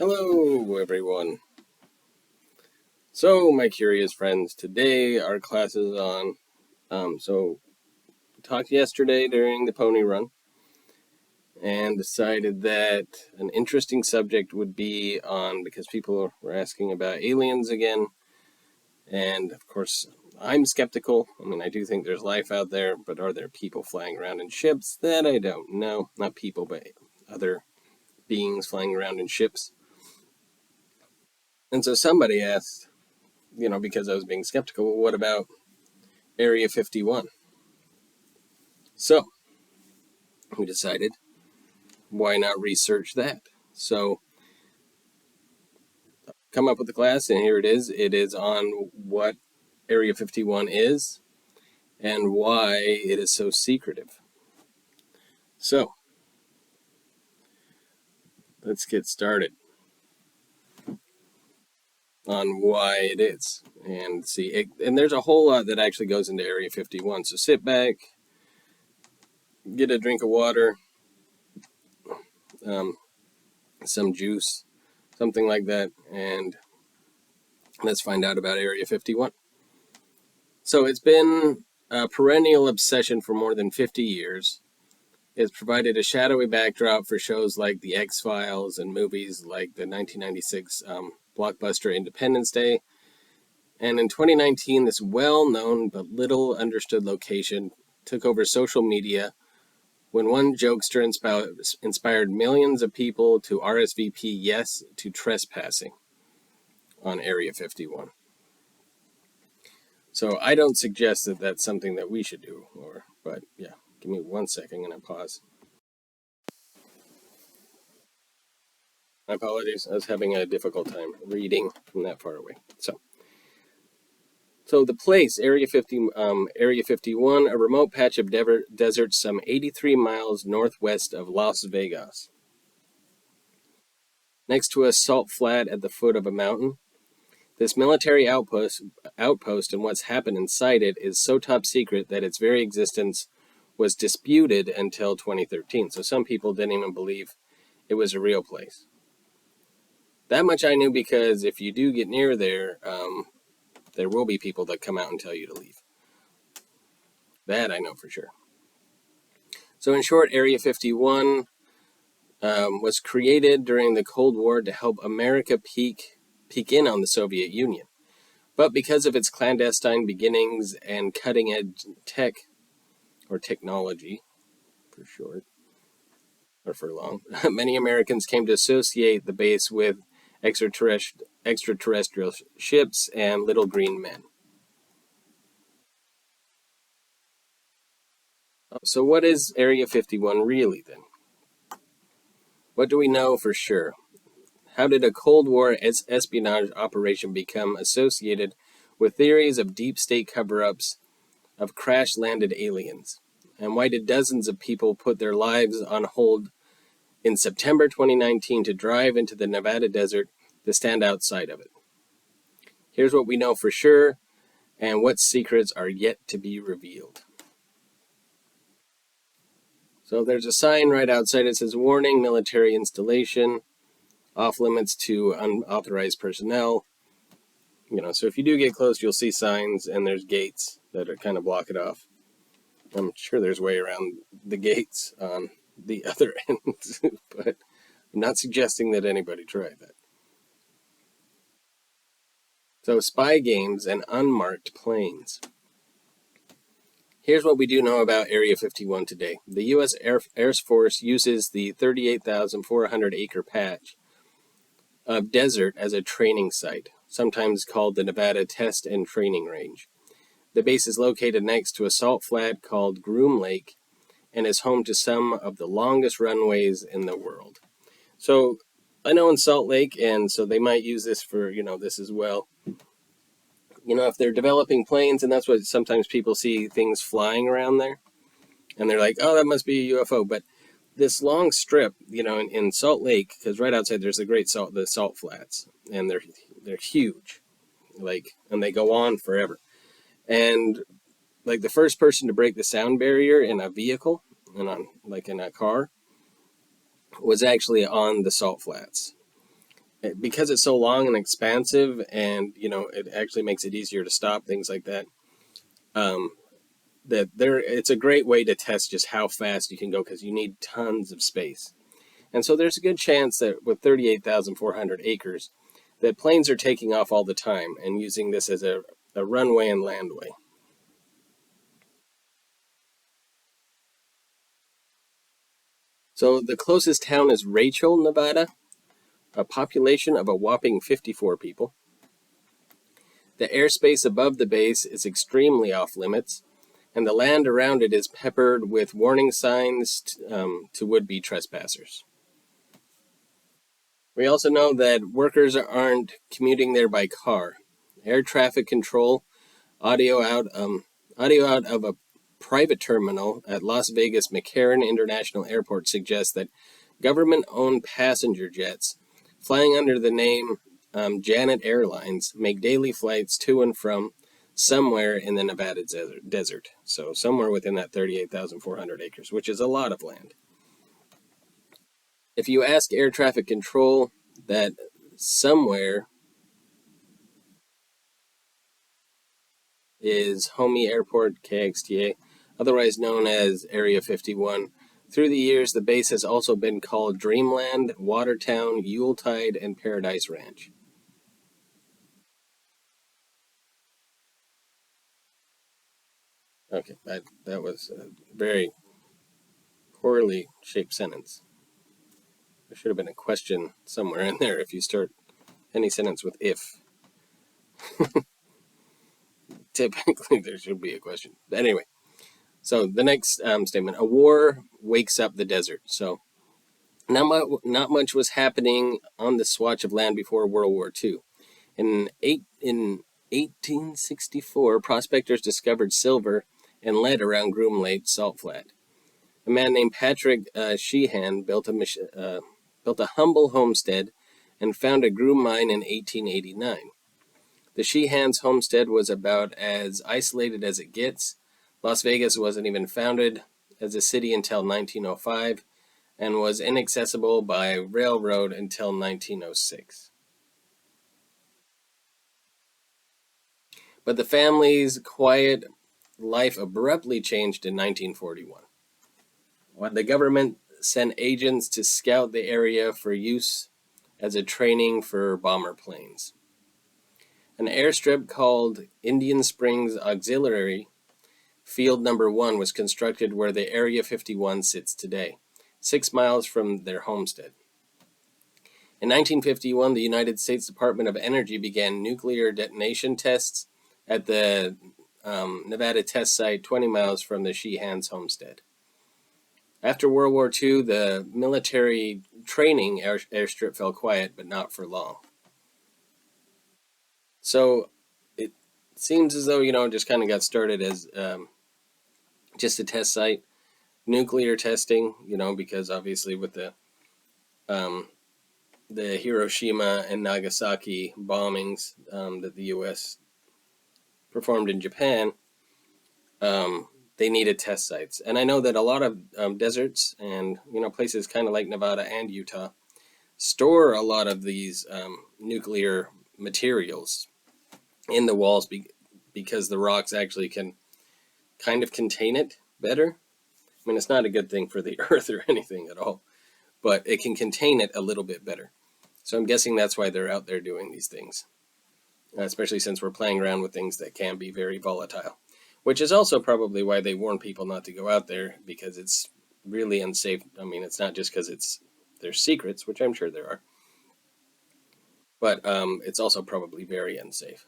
Hello, everyone. So, my curious friends, today our class is on. We talked yesterday during the pony run and decided that an interesting subject would be on because people were asking about aliens again. And of course, I'm skeptical. I mean, I do think there's life out there, but are there people flying around in ships? That I don't know. Not people, but other beings flying around in ships. And so somebody asked, because I was being skeptical, well, what about Area 51? So we decided, why not research that? So come up with the class, and here it is. It is on what Area 51 is and why it is so secretive. So let's get started on why it is and see it, and there's a whole lot that actually goes into Area 51. So sit back, get a drink of water, some juice, something like that, and let's find out about Area 51. So it's been a perennial obsession for more than 50 years. It's provided a shadowy backdrop for shows like The X-Files and movies like the 1996 blockbuster Independence Day. And in 2019, this well-known but little understood location took over social media when one jokester inspired millions of people to RSVP yes to trespassing on Area 51. So I don't suggest that that's something that we should do, but yeah, give me 1 second, I'm going to pause. My apologies, I was having a difficult time reading from that far away. So the place, Area 51, a remote patch of desert some 83 miles northwest of Las Vegas. Next to a salt flat at the foot of a mountain, this military outpost and what's happened inside it is so top secret that its very existence was disputed until 2013. So some people didn't even believe it was a real place. That much I knew because if you do get near there, there will be people that come out and tell you to leave. That I know for sure. So in short, Area 51 was created during the Cold War to help America peek in on the Soviet Union. But because of its clandestine beginnings and cutting-edge tech, or technology, for short, or for long, many Americans came to associate the base with extraterrestrial ships and little green men. So what is Area 51 really, then? What do we know for sure? How did a Cold War espionage operation become associated with theories of deep state cover-ups of crash-landed aliens? And why did dozens of people put their lives on hold in September 2019 to drive into the Nevada desert to stand outside of it? Here's what we know for sure, and what secrets are yet to be revealed. So there's a sign right outside. It says, "Warning, military installation, off limits to unauthorized personnel." So if you do get close, you'll see signs, and there's gates that are kind of block it off. I'm sure there's a way around the gates on the other end, but I'm not suggesting that anybody try that. So spy games and unmarked planes. Here's what we do know about Area 51 today. The U.S. Air Force uses the 38,400-acre patch of desert as a training site, sometimes called the Nevada Test and Training Range. The base is located next to a salt flat called Groom Lake and is home to some of the longest runways in the world. So I know in Salt Lake, and so they might use this for, this as well. If they're developing planes, and that's what sometimes people see things flying around there, and they're like, oh, that must be a UFO. But this long strip, in Salt Lake, because right outside there's the salt flats, and they're huge, and they go on forever. And the first person to break the sound barrier in a vehicle, in a car, was actually on the salt flats. because it's so long and expansive, and it actually makes it easier to stop things like that. Um, it's a great way to test just how fast you can go because you need tons of space. And so there's a good chance that with 38,400 acres, that planes are taking off all the time and using this as a runway and landway. So the closest town is Rachel, Nevada, a population of a whopping 54 people. The airspace above the base is extremely off limits, and the land around it is peppered with warning signs to would-be trespassers. We also know that workers aren't commuting there by car. Air traffic control, audio out, audio out of a private terminal at Las Vegas McCarran International Airport suggests that government-owned passenger jets flying under the name Janet Airlines make daily flights to and from somewhere in the Nevada desert. So somewhere within that 38,400 acres, which is a lot of land. If you ask air traffic control that somewhere is Homey Airport, KXTA, otherwise known as Area 51. Through the years, the base has also been called Dreamland, Watertown, Yuletide, and Paradise Ranch. Okay, that was a very poorly shaped sentence. There should have been a question somewhere in there if you start any sentence with if. Typically, there should be a question. But anyway, so the next statement, a war wakes up the desert. So not much was happening on this swatch of land before World War II. In 1864, prospectors discovered silver and lead around Groom Lake Salt Flat. A man named Patrick Sheehan built a humble homestead and founded Groom Mine in 1889. The Sheehan's homestead was about as isolated as it gets. Las Vegas wasn't even founded as a city until 1905 and was inaccessible by railroad until 1906. But the family's quiet life abruptly changed in 1941 when the government sent agents to scout the area for use as a training for bomber planes. An airstrip called Indian Springs Auxiliary Field Number 1 was constructed where the Area 51 sits today, 6 miles from their homestead. In 1951, the United States Department of Energy began nuclear detonation tests at the Nevada test site 20 miles from the Sheehan's homestead. After World War II, the military training airstrip fell quiet, but not for long. So it seems as though, just kind of got started as just a test site, nuclear testing, because obviously with the Hiroshima and Nagasaki bombings that the U.S. performed in Japan, they needed test sites. And I know that a lot of deserts and, places kind of like Nevada and Utah store a lot of these nuclear materials in the walls because the rocks actually can kind of contain it better. I mean, it's not a good thing for the earth or anything at all, but it can contain it a little bit better. So I'm guessing that's why they're out there doing these things, especially since we're playing around with things that can be very volatile, which is also probably why they warn people not to go out there, because it's really unsafe. I mean, it's not just because there's secrets, which I'm sure there are, but it's also probably very unsafe.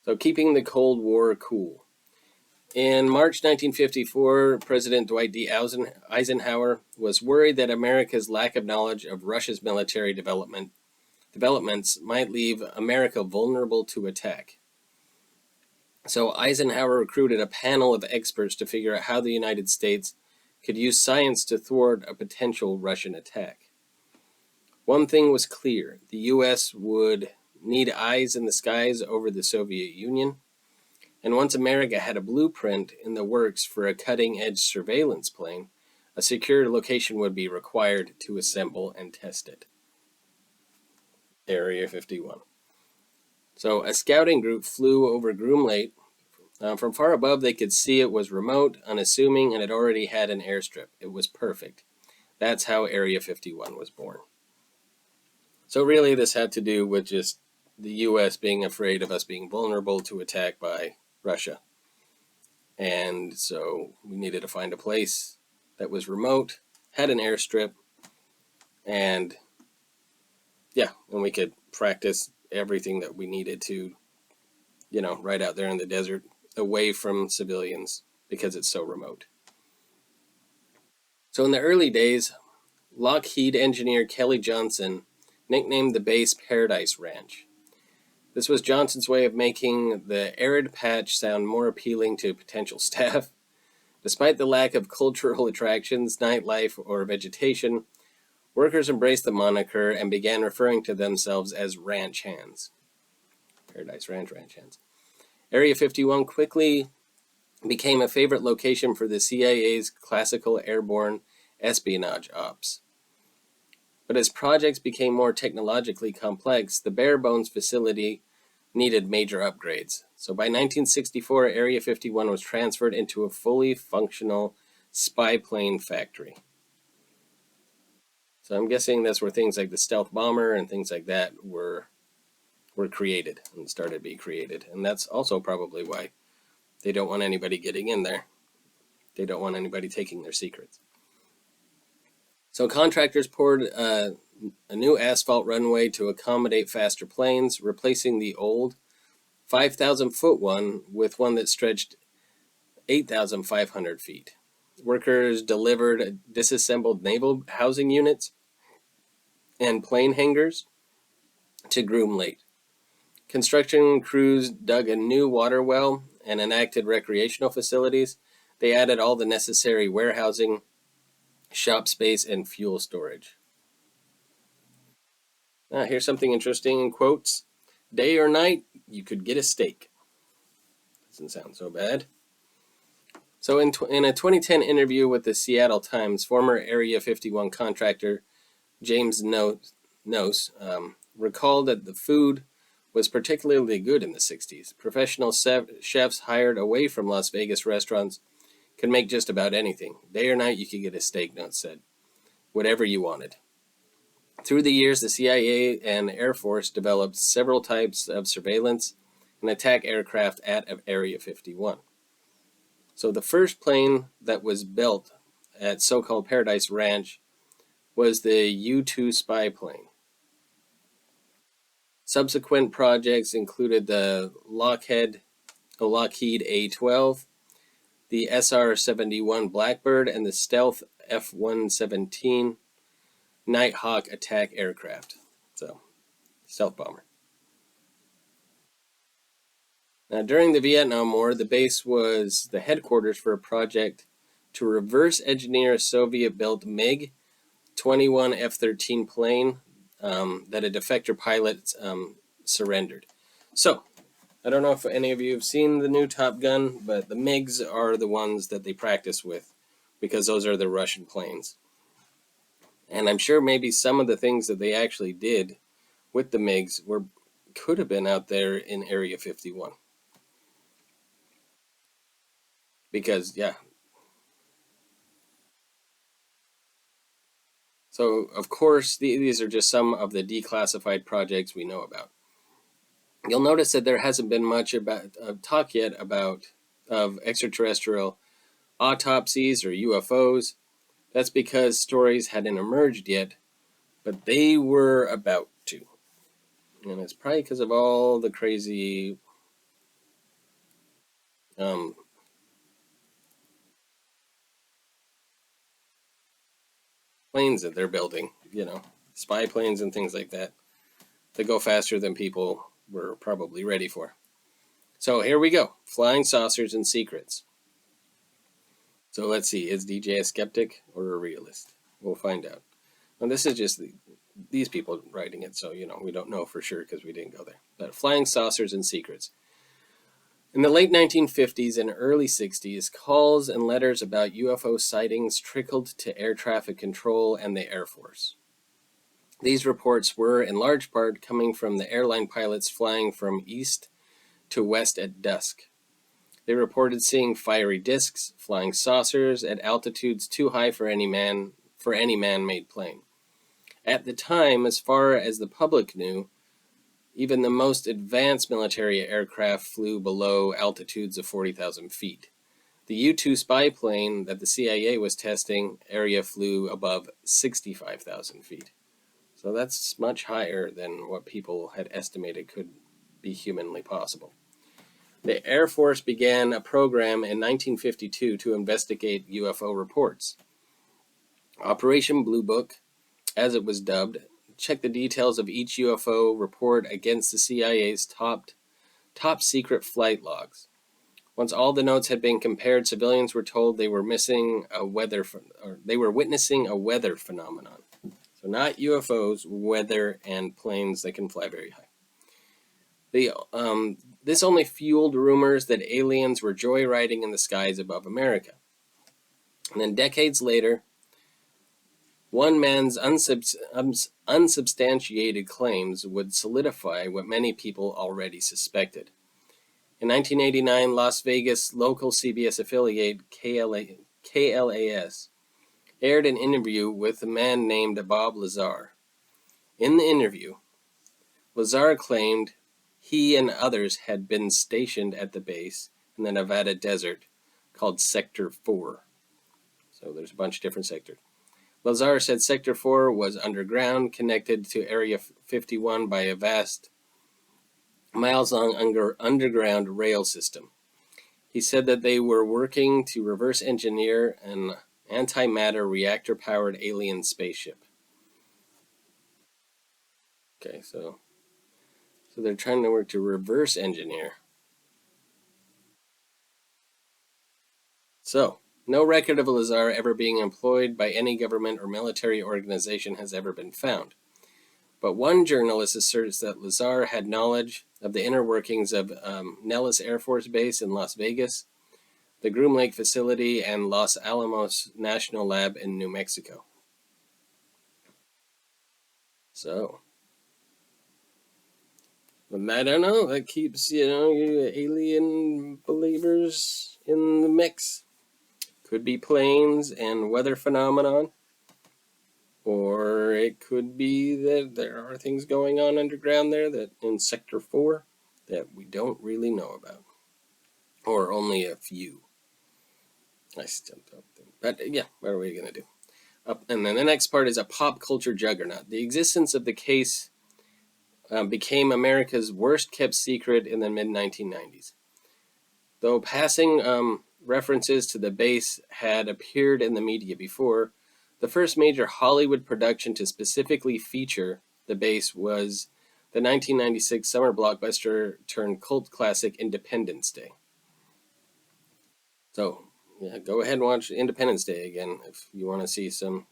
So keeping the Cold War cool. In March 1954, President Dwight D. Eisenhower was worried that America's lack of knowledge of Russia's military developments might leave America vulnerable to attack. So Eisenhower recruited a panel of experts to figure out how the United States could use science to thwart a potential Russian attack. One thing was clear: the U.S. would need eyes in the skies over the Soviet Union. And once America had a blueprint in the works for a cutting-edge surveillance plane, a secure location would be required to assemble and test it. Area 51. So a scouting group flew over Groom Lake. From far above, they could see it was remote, unassuming, and it already had an airstrip. It was perfect. That's how Area 51 was born. So really, this had to do with just the U.S. being afraid of us being vulnerable to attack by Russia. And so we needed to find a place that was remote, had an airstrip, and we could practice everything that we needed to, right out there in the desert, away from civilians, because it's so remote. So in the early days, Lockheed engineer Kelly Johnson nicknamed the base Paradise Ranch. This was Johnson's way of making the arid patch sound more appealing to potential staff. Despite the lack of cultural attractions, nightlife, or vegetation, workers embraced the moniker and began referring to themselves as ranch hands. Paradise Ranch, ranch hands. Area 51 quickly became a favorite location for the CIA's classical airborne espionage ops. But as projects became more technologically complex, the bare-bones facility needed major upgrades. So by 1964, Area 51 was transferred into a fully functional spy plane factory. So I'm guessing that's where things like the stealth bomber and things like that were created and started to be created. And that's also probably why they don't want anybody getting in there. They don't want anybody taking their secrets. So contractors poured a new asphalt runway to accommodate faster planes, replacing the old 5,000-foot one with one that stretched 8,500 feet. Workers delivered disassembled naval housing units and plane hangars to Groom Lake. Construction crews dug a new water well and enacted recreational facilities. They added all the necessary warehousing, shop space, and fuel storage. Now, here's something interesting in quotes. Day or night, you could get a steak. Doesn't sound so bad. So in a 2010 interview with the Seattle Times, former Area 51 contractor James Nose recalled that the food was particularly good in the 60s. Professional chefs hired away from Las Vegas restaurants could make just about anything. Day or night, you could get a steak, Nose said. Whatever you wanted. Through the years, the CIA and Air Force developed several types of surveillance and attack aircraft at Area 51. So the first plane that was built at so-called Paradise Ranch was the U-2 spy plane. Subsequent projects included the Lockheed A-12, the SR-71 Blackbird, and the stealth F-117 Nighthawk attack aircraft. So, stealth bomber. Now, during the Vietnam War, the base was the headquarters for a project to reverse engineer a Soviet-built MiG-21 F-13 plane that a defector pilot surrendered. So, I don't know if any of you have seen the new Top Gun, but the MiGs are the ones that they practice with because those are the Russian planes. And I'm sure maybe some of the things that they actually did with the MiGs could have been out there in Area 51. Because, yeah. So, of course, these are just some of the declassified projects we know about. You'll notice that there hasn't been much talk yet of extraterrestrial autopsies or UFOs. That's because stories hadn't emerged yet, but they were about to. And it's probably because of all the crazy planes that they're building, spy planes and things like that. They go faster than people were probably ready for. So here we go. Flying saucers and secrets. So let's see. Is DJ a skeptic or a realist? We'll find out. And this is just these people writing it, so we don't know for sure because we didn't go there. But flying saucers and secrets. In the late 1950s and early 60s, calls and letters about UFO sightings trickled to air traffic control and the Air Force. These reports were, in large part, coming from the airline pilots flying from east to west at dusk. They reported seeing fiery disks, flying saucers at altitudes too high for any man-made plane. At the time, as far as the public knew, even the most advanced military aircraft flew below altitudes of 40,000 feet. The U-2 spy plane that the CIA was testing area flew above 65,000 feet. So that's much higher than what people had estimated could be humanly possible. The Air Force began a program in 1952 to investigate UFO reports. Operation Blue Book, as it was dubbed, checked the details of each UFO report against the CIA's top secret flight logs. Once all the notes had been compared, civilians were told they were witnessing a weather phenomenon. So not UFOs, weather, and planes that can fly very high. This only fueled rumors that aliens were joyriding in the skies above America. And then decades later, one man's unsubstantiated claims would solidify what many people already suspected. In 1989, Las Vegas local CBS affiliate KLAS aired an interview with a man named Bob Lazar. In the interview, Lazar claimed he and others had been stationed at the base in the Nevada desert called Sector 4. So there's a bunch of different sectors. Lazar said Sector 4 was underground, connected to Area 51 by a vast, miles-long underground rail system. He said that they were working to reverse engineer an antimatter reactor-powered alien spaceship. Okay, so they're trying to work to reverse engineer. So, no record of Lazar ever being employed by any government or military organization has ever been found. But one journalist asserts that Lazar had knowledge of the inner workings of Nellis Air Force Base in Las Vegas, the Groom Lake facility, and Los Alamos National Lab in New Mexico. So, I don't know, that keeps, alien believers in the mix. Could be planes and weather phenomenon, or it could be that there are things going on underground there that in Sector 4 that we don't really know about, or only a few. I still don't think, but yeah, what are we going to do? And then the next part is a pop culture juggernaut. The existence of the case became America's worst kept secret in the mid-1990s. Though passing references to the base had appeared in the media before, the first major Hollywood production to specifically feature the base was the 1996 summer blockbuster turned cult classic Independence Day. So, yeah, go ahead and watch Independence Day again if you want to see some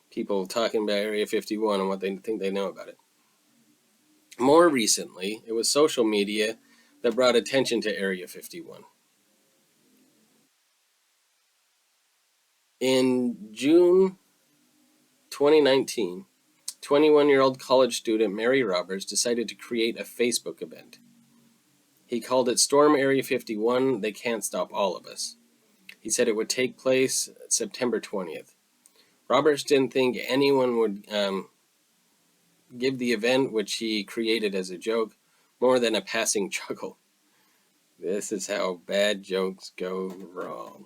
people talking about Area 51 and what they think they know about it. More recently, it was social media that brought attention to Area 51. In June 2019, 21-year-old college student Mary Roberts decided to create a Facebook event. He called it Storm Area 51, They Can't Stop All of Us. He said it would take place September 20th. Roberts didn't think anyone would give the event, which he created as a joke, more than a passing chuckle. This is how bad jokes go wrong.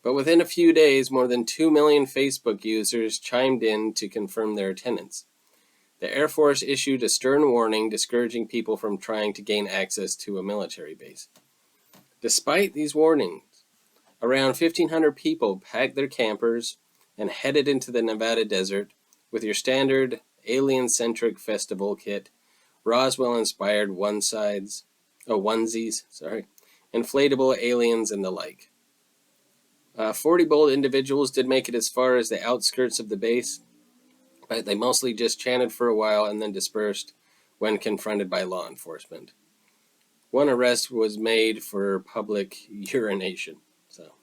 But within a few days, more than 2 million Facebook users chimed in to confirm their attendance. The Air Force issued a stern warning discouraging people from trying to gain access to a military base. Despite these warnings, around 1,500 people packed their campers and headed into the Nevada desert with your standard alien-centric festival kit, Roswell-inspired onesies, inflatable aliens, and the like. 40 bold individuals did make it as far as the outskirts of the base, but they mostly just chanted for a while and then dispersed when confronted by law enforcement. One arrest was made for public urination. So,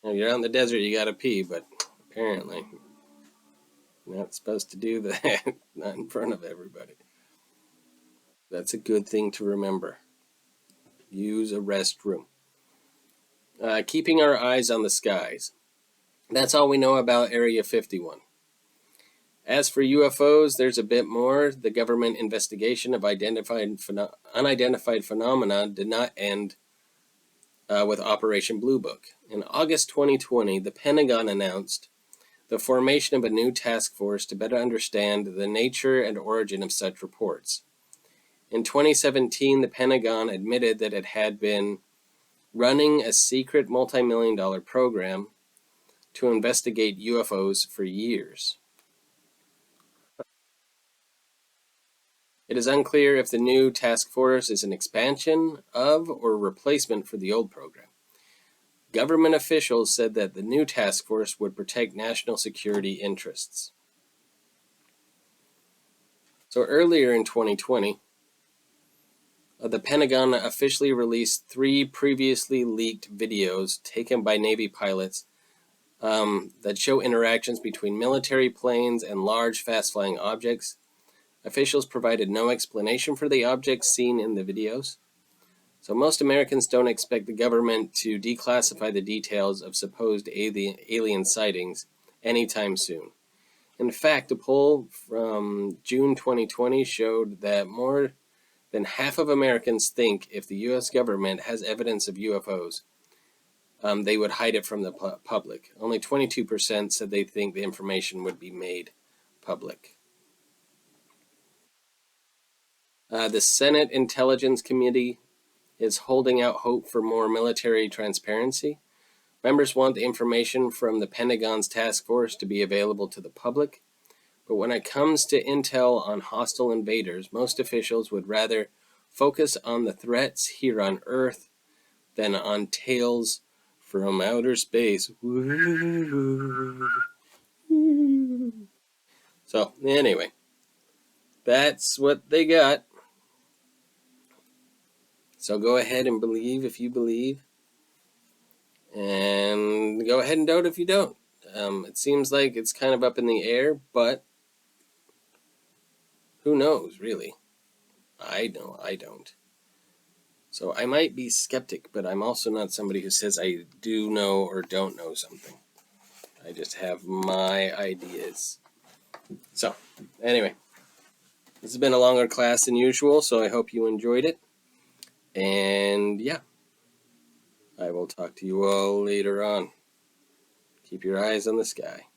you're out in the desert, you gotta pee, but apparently you're not supposed to do that, not in front of everybody. That's a good thing to remember. Use a restroom. Keeping our eyes on the skies. That's all we know about Area 51. As for UFOs, there's a bit more. The government investigation of unidentified phenomena did not end with Operation Blue Book. In August 2020, the Pentagon announced the formation of a new task force to better understand the nature and origin of such reports. In 2017, the Pentagon admitted that it had been running a secret multi-million-dollar program to investigate UFOs for years. It is unclear if the new task force is an expansion of or a replacement for the old program. Government officials said that the new task force would protect national security interests. So earlier in 2020, the Pentagon officially released 3 previously leaked videos taken by Navy pilots that show interactions between military planes and large, fast-flying objects. Officials provided no explanation for the objects seen in the videos. So most Americans don't expect the government to declassify the details of supposed alien sightings anytime soon. In fact, a poll from June 2020 showed that more than half of Americans think if the U.S. government has evidence of UFOs, they would hide it from the public. Only 22% said they think the information would be made public. The Senate Intelligence Committee is holding out hope for more military transparency. Members want the information from the Pentagon's task force to be available to the public. But when it comes to intel on hostile invaders, most officials would rather focus on the threats here on Earth than on tales from outer space. So, anyway, that's what they got. So go ahead and believe if you believe. And go ahead and doubt if you don't. It seems like it's kind of up in the air, but who knows, really? I know I don't. So I might be skeptic, but I'm also not somebody who says I do know or don't know something. I just have my ideas. So, anyway, this has been a longer class than usual, so I hope you enjoyed it. And yeah, I will talk to you all later on. Keep your eyes on the sky.